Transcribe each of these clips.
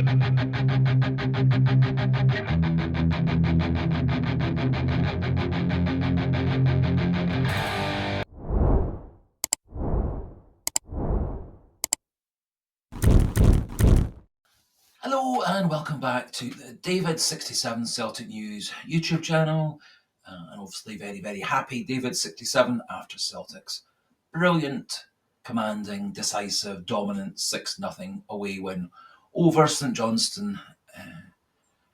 Hello and welcome back to the David67 Celtic News YouTube channel. And obviously very happy David67 after Celtic's brilliant, commanding, decisive, dominant 6-0 away win over St Johnstone.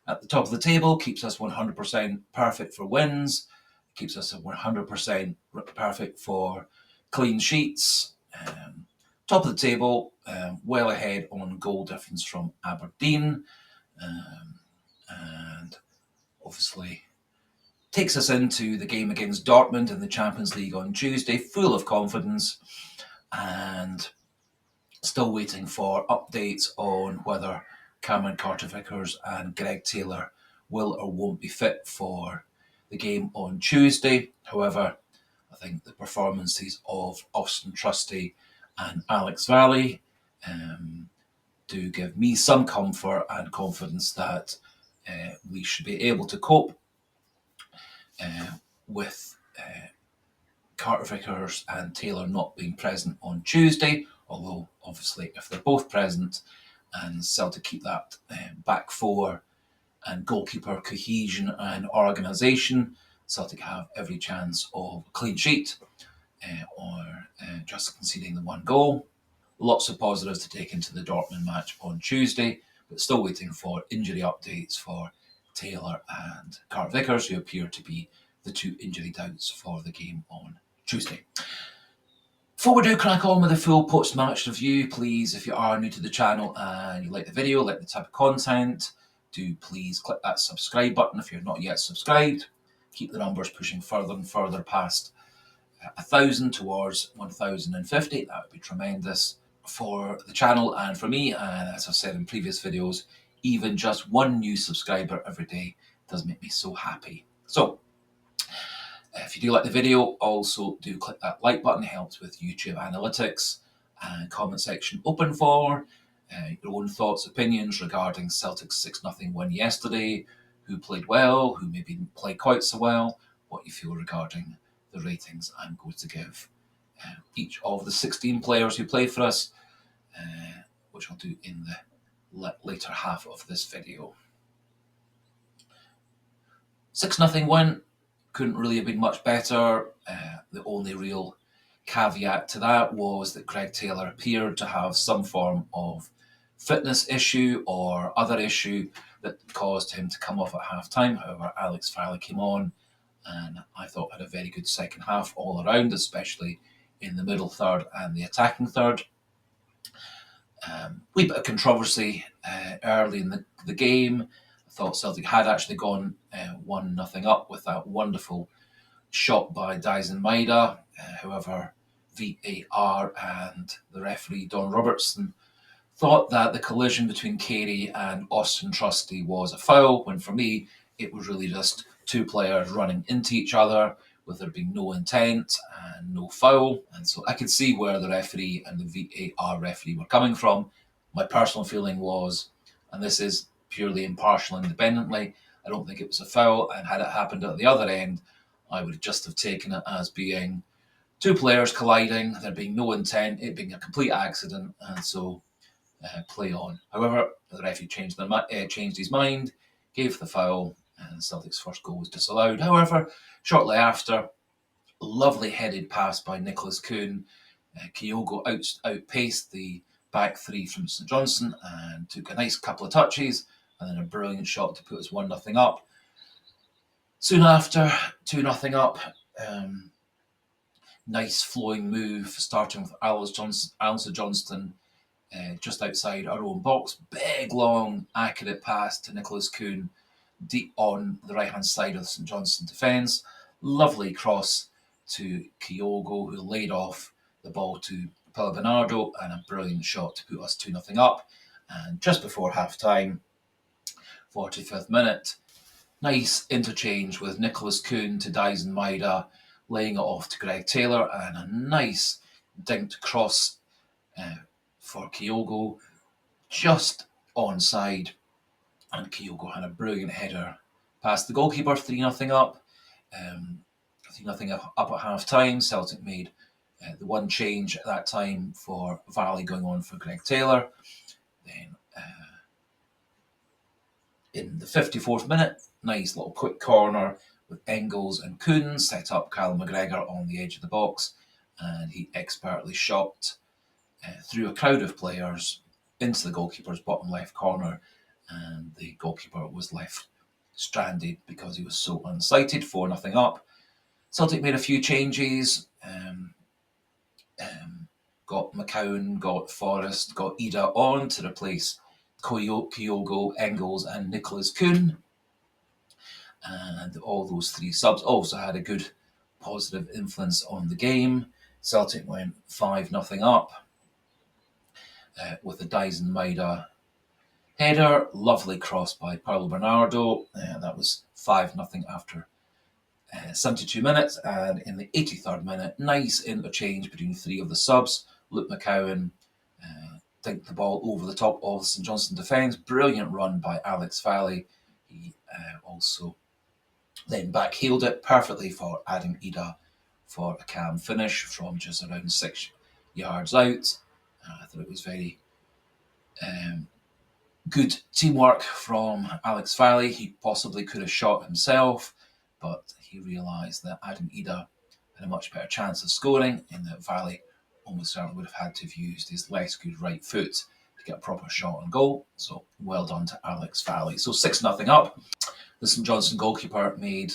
At the top of the table, keeps us 100% perfect for wins, keeps us at 100% perfect for clean sheets. Top of the table, well ahead on goal difference from Aberdeen, and obviously takes us into the game against Dortmund in the Champions League on Tuesday, full of confidence, and still waiting for updates on whether Cameron Carter-Vickers and Greg Taylor will or won't be fit for the game on Tuesday. However, I think the performances of Austin Trusty and Alex Valley do give me some comfort and confidence that we should be able to cope with Carter-Vickers and Taylor not being present on Tuesday, although obviously if they're both present and Celtic keep that back four and goalkeeper cohesion and organisation, Celtic have every chance of a clean sheet or just conceding the one goal. Lots of positives to take into the Dortmund match on Tuesday, but still waiting for injury updates for Taylor and Carter-Vickers, who appear to be the two injury doubts for the game on Tuesday. Before we do crack on with the full post-match review, please, if you are new to the channel and you like the video, like the type of content, do please click that subscribe button if you're not yet subscribed. Keep the numbers pushing further and further past 1,000 towards 1,050. That would be tremendous for the channel and for me. And as I've said in previous videos, even just one new subscriber every day does make me so happy. So if you do like the video, also do click that like button. It helps with YouTube analytics. And comment section open for your own thoughts, opinions regarding Celtic's 6-0 win yesterday, who played well, who maybe didn't play quite so well, what you feel regarding the ratings I'm going to give each of the 16 players who played for us, which I'll do in the later half of this video. 6-0 win, couldn't really have been much better. The only real caveat to that was that Greg Taylor appeared to have some form of fitness issue or other issue that caused him to come off at half-time. However, Alex Valley came on and I thought had a very good second half all around, especially in the middle third and the attacking third. Wee bit of controversy early in the game. I thought Celtic had actually gone 1-0 up with that wonderful shot by Maeda. However, VAR and the referee Don Robertson thought that the collision between Carey and Austin Trusty was a foul, when for me it was really just two players running into each other with there being no intent and no foul. And so I could see where the referee and the VAR referee were coming from. My personal feeling was, and this is purely impartial independently, I don't think it was a foul, and had it happened at the other end, I would just have taken it as being two players colliding, there being no intent, it being a complete accident, and so play on. However, the referee changed his mind, gave the foul, and Celtic's first goal was disallowed. However, shortly after, lovely headed pass by Nicholas Kuhn. Kyogo outpaced the back three from St Johnstone and took a nice couple of touches, and then a brilliant shot to put us 1-0 up. Soon after, 2-0 up. Nice flowing move, starting with Alistair Johnston just outside our own box. Big, long, accurate pass to Nicholas Kuhn deep on the right-hand side of the St Johnstone defence. Lovely cross to Kyogo, who laid off the ball to Paulo Bernardo, and a brilliant shot to put us 2-0 up. And just before half-time, 45th minute, nice interchange with Nicholas Kuhn to Maeda, laying it off to Greg Taylor, and a nice dinked cross for Kyogo, just onside, and Kyogo had a brilliant header past the goalkeeper, 3-0 up. 3-0 up at half time. Celtic made the one change at that time for Valley going on for Greg Taylor. Then in the 54th minute, nice little quick corner with Engels and Kuhn set up Kyle McGregor on the edge of the box, and he expertly shot through a crowd of players into the goalkeeper's bottom left corner, and the goalkeeper was left stranded because he was so unsighted. 4-0 up. Celtic made a few changes. Got McCowan, got Forrest, got Idah on to replace Kyogo, Engels, and Nicholas Kuhn. And all those three subs also had a good positive influence on the game. Celtic went 5-0 up with a Dyson Maeda header. Lovely cross by Paulo Bernardo. That was 5-0 after 72 minutes. And in the 83rd minute, nice interchange between three of the subs. Luke McCowan dinked the ball over the top of St Johnstone defence. Brilliant run by Alex Valley. He also then backheeled it perfectly for Adam Idah for a calm finish from just around 6 yards out. I thought it was very good teamwork from Alex Valley. He possibly could have shot himself, but he realised that Adam Idah had a much better chance of scoring, and that Valley almost certainly would have had to have used his less good right foot to get a proper shot on goal. So well done to Alex Valley. So 6-0 up. The St Johnstone goalkeeper made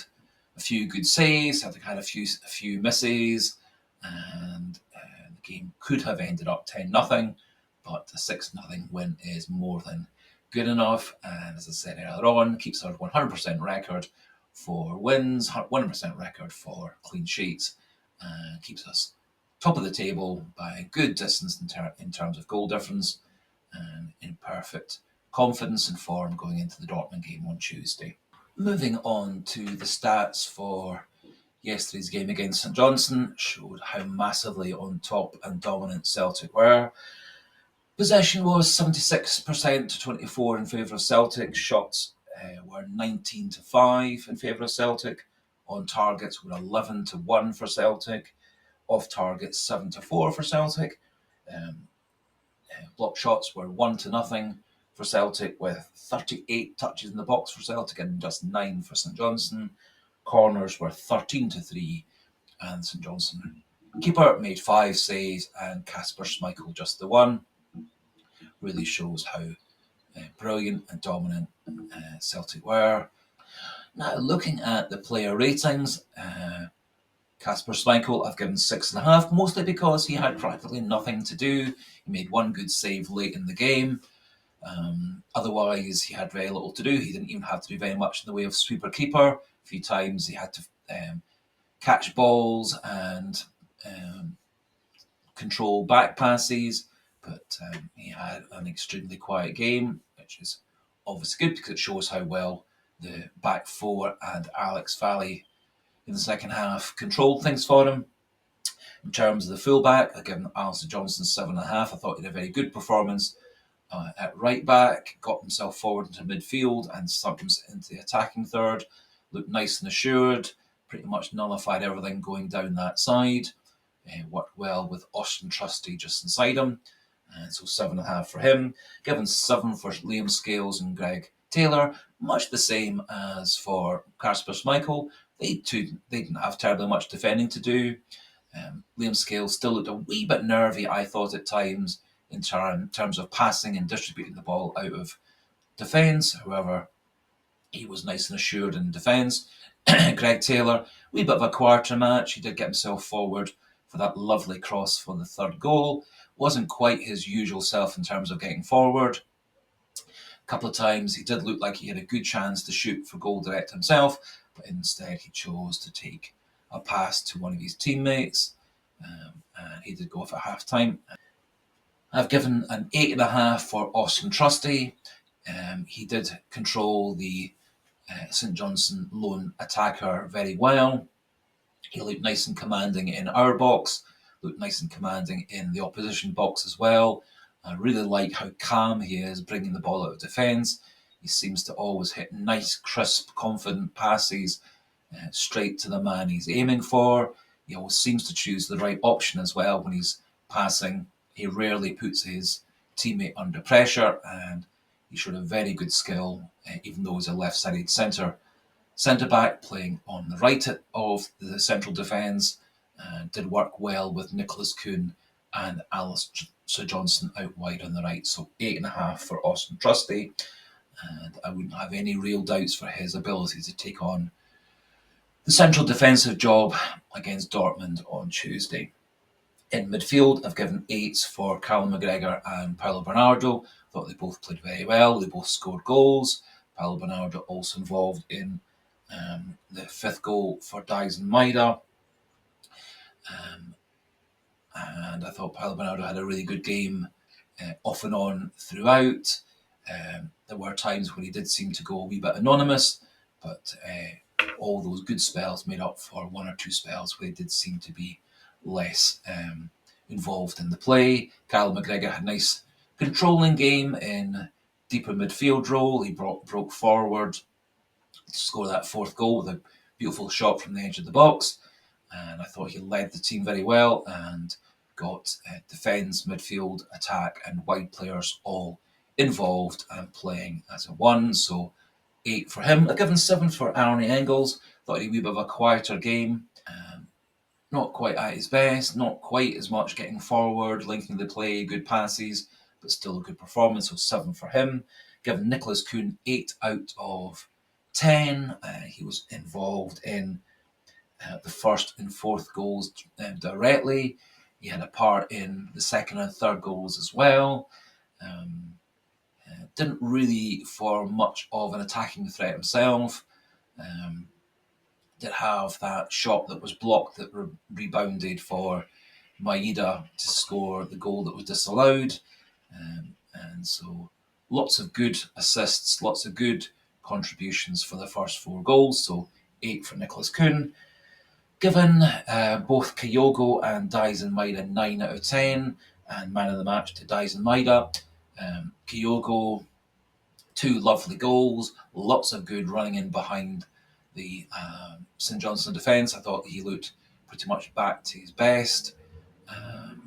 a few good saves, had a few misses, and the game could have ended up 10-0, but a 6-0 win is more than good enough. And as I said earlier on, keeps our 100% record for wins, 100% record for clean sheets, and keeps us top of the table by a good distance in terms of goal difference, and in perfect confidence and form going into the Dortmund game on Tuesday. Moving on to the stats for yesterday's game against St Johnstone, showed how massively on top and dominant Celtic were. Possession was 76% to 24 in favour of Celtic. Shots were 19-5 in favour of Celtic. On targets were 11-1 for Celtic. Off targets 7-4 for Celtic. Block shots were 1-0 for Celtic, with 38 touches in the box for Celtic and just 9 for St Johnstone. Corners were 13-3, and St Johnstone keeper made 5 saves, and Kasper Schmeichel just the 1. Really shows how brilliant and dominant Celtic were. Now, looking at the player ratings, Kasper Schmeichel I've given 6.5, mostly because he had practically nothing to do. He made one good save late in the game. Otherwise, he had very little to do. He didn't even have to do very much in the way of sweeper keeper. A few times he had to catch balls and control back passes, but he had an extremely quiet game, which is obviously good because it shows how well the back four and Alex Valley in the second half controlled things for him. In terms of the fullback, I give Alistair Johnston 7.5. I thought he had a very good performance at right back, got himself forward into midfield and sunk him into the attacking third. Looked nice and assured, pretty much nullified everything going down that side. Worked well with Austin Trusty just inside him. And so 7.5 for him. Given 7 for Liam Scales and Greg Taylor, much the same as for Kasper Schmeichel. They didn't have terribly much defending to do. Liam Scales still looked a wee bit nervy, I thought, at times, in terms of passing and distributing the ball out of defence. However, he was nice and assured in defence. Greg Taylor, wee bit of a quarter match. He did get himself forward for that lovely cross for the third goal. Wasn't quite his usual self in terms of getting forward. A couple of times he did look like he had a good chance to shoot for goal direct himself, but instead he chose to take a pass to one of his teammates, and he did go off at half time. I've given an 8.5 for Austin Trusty. He did control the St Johnstone lone attacker very well. He looked nice and commanding in our box, looked nice and commanding in the opposition box as well. I really like how calm he is bringing the ball out of defence. He seems to always hit nice, crisp, confident passes straight to the man he's aiming for. He always seems to choose the right option as well when he's passing. He rarely puts his teammate under pressure, and he showed a very good skill, even though he's a left-sided centre-back playing on the right of the central defence. Did work well with Nicholas Kuhn and St Johnstone out wide on the right. So 8.5 for Austin Trusty. And I wouldn't have any real doubts for his ability to take on the central defensive job against Dortmund on Tuesday. In midfield, I've given 8s for Callum McGregor and Paulo Bernardo. Thought they both played very well. They both scored goals. Paulo Bernardo also involved in the 5th goal for Dyson Maeda. And I thought Paulo Bernardo had a really good game off and on throughout. There were times when he did seem to go a wee bit anonymous, but all those good spells made up for 1 or 2 spells where he did seem to be less involved in the play. Callum McGregor had a nice controlling game in deeper midfield role. He broke forward to score that 4th goal with a beautiful shot from the edge of the box. And I thought he led the team very well and got defence, midfield, attack and wide players all involved and playing as a one. So 8 for him. I've given 7 for Arnie Engels. Thought he had a wee bit of a quieter game. Not quite at his best, not quite as much getting forward, linking the play, good passes, but still a good performance. So 7 for him. Given Nicholas Kuhn 8 out of 10. He was involved in the 1st and 4th goals directly. He had a part in the 2nd and 3rd goals as well. Didn't really form much of an attacking threat himself. Did have that shot that was blocked that rebounded for Maeda to score the goal that was disallowed. And so lots of good assists, lots of good contributions for the first 4 goals. So 8 for Nicholas Kuhn. Given both Kyogo and Dyson Maeda 9 out of 10, and man of the match to Dyson Maeda. Kyogo, 2 lovely goals, lots of good running in behind the St Johnstone defence. I thought he looked pretty much back to his best and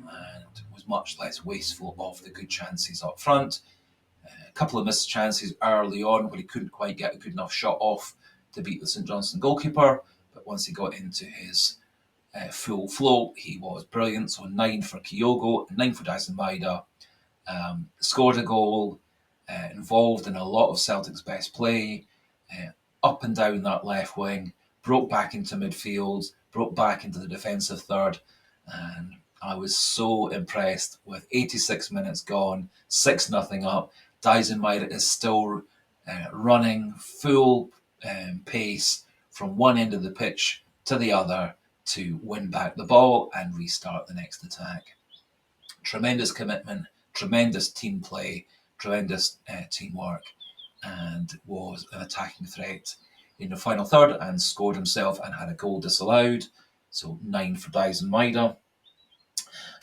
was much less wasteful of the good chances up front. A couple of missed chances early on where he couldn't quite get a good enough shot off to beat the St Johnstone goalkeeper, but once he got into his full flow, he was brilliant. So 9 for Kyogo, 9 for Dyson Maeda. Scored a goal, involved in a lot of Celtic's best play, up and down that left wing, broke back into midfield, broke back into the defensive third, and I was so impressed with 86 minutes gone, 6-0 up. Dyson Maeda is still running full pace from one end of the pitch to the other to win back the ball and restart the next attack. Tremendous commitment, tremendous team play, tremendous teamwork, and was an attacking threat in the final third and scored himself and had a goal disallowed. So 9 for Dyson Maeda.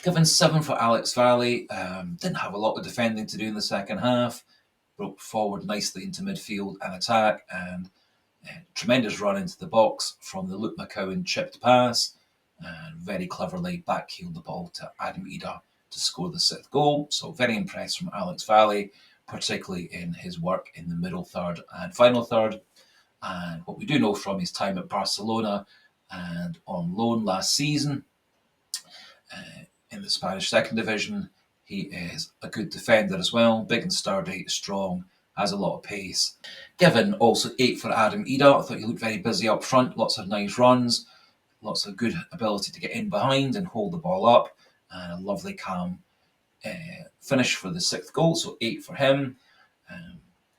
Given 7 for Alex Valley. Didn't have a lot of defending to do in the second half. Broke forward nicely into midfield and attack, and tremendous run into the box from the Luke McCowan chipped pass, and very cleverly backheeled the ball to Adam Idah to score the 6th goal. So very impressed from Alex Valley, particularly in his work in the middle third and final third. And what we do know from his time at Barcelona and on loan last season in the Spanish second division, he is a good defender as well, big and sturdy, strong, has a lot of pace. Given also 8 for Adam Idah. I thought he looked very busy up front, lots of nice runs, lots of good ability to get in behind and hold the ball up, and a lovely calm finish for the 6th goal, so 8 for him.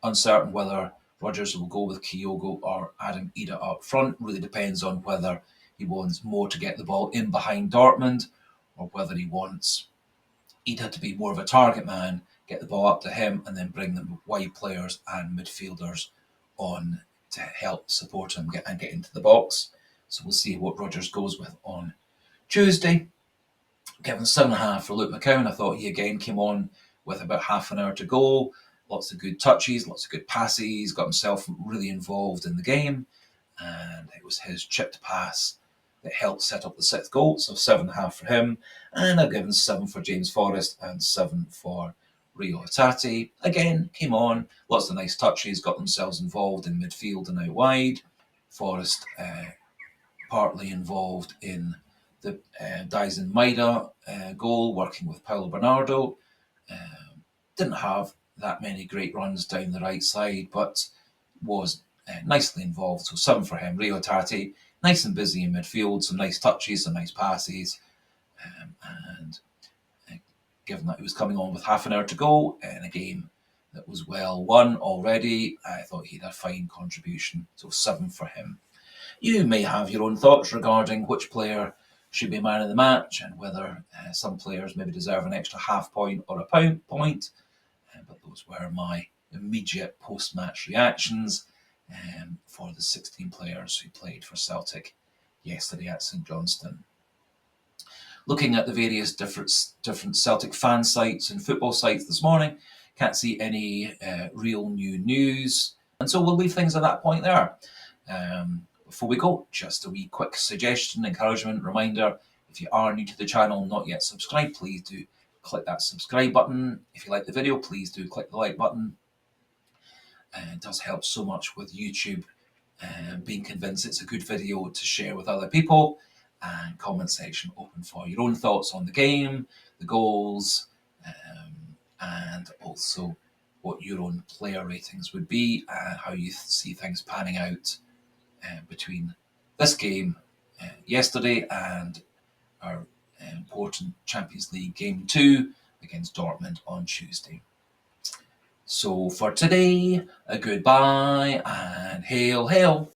Uncertain whether Rodgers will go with Kyogo or Adam Idah up front. Really depends on whether he wants more to get the ball in behind Dortmund or whether he wants Idah to be more of a target man, get the ball up to him and then bring the wide players and midfielders on to help support him get into the box. So we'll see what Rodgers goes with on Tuesday. Given 7.5 for Luke McCowan. I thought he again came on with about half an hour to go. Lots of good touches, lots of good passes, got himself really involved in the game, and it was his chipped pass that helped set up the 6th goal, so 7.5 for him, and I've given 7 for James Forrest and 7 for Rio Hatate. Again, came on, lots of nice touches, got themselves involved in midfield and out wide. Forrest partly involved in the Dyson Maeda goal, working with Paulo Bernardo. Didn't have that many great runs down the right side, but was nicely involved. So 7 for him. Rio Hatate, nice and busy in midfield, some nice touches, some nice passes. And given that he was coming on with half an hour to go in a game that was well won already, I thought he had a fine contribution. So 7 for him. You may have your own thoughts regarding which player should be man of the match and whether some players maybe deserve an extra half point or a point. But those were my immediate post-match reactions for the 16 players who played for Celtic yesterday at St Johnstone. Looking at the various different Celtic fan sites and football sites this morning, can't see any real new news, and so we'll leave things at that point there. Before we go, just a wee quick suggestion, encouragement, reminder: if you are new to the channel, not yet subscribed, please do click that subscribe button. If you like the video, please do click the like button. It does help so much with YouTube being convinced it's a good video to share with other people. And comment section open for your own thoughts on the game, the goals, and also what your own player ratings would be and how you see things panning out between this game yesterday and our important Champions League game 2 against Dortmund on Tuesday. So for today, a goodbye and hail, hail.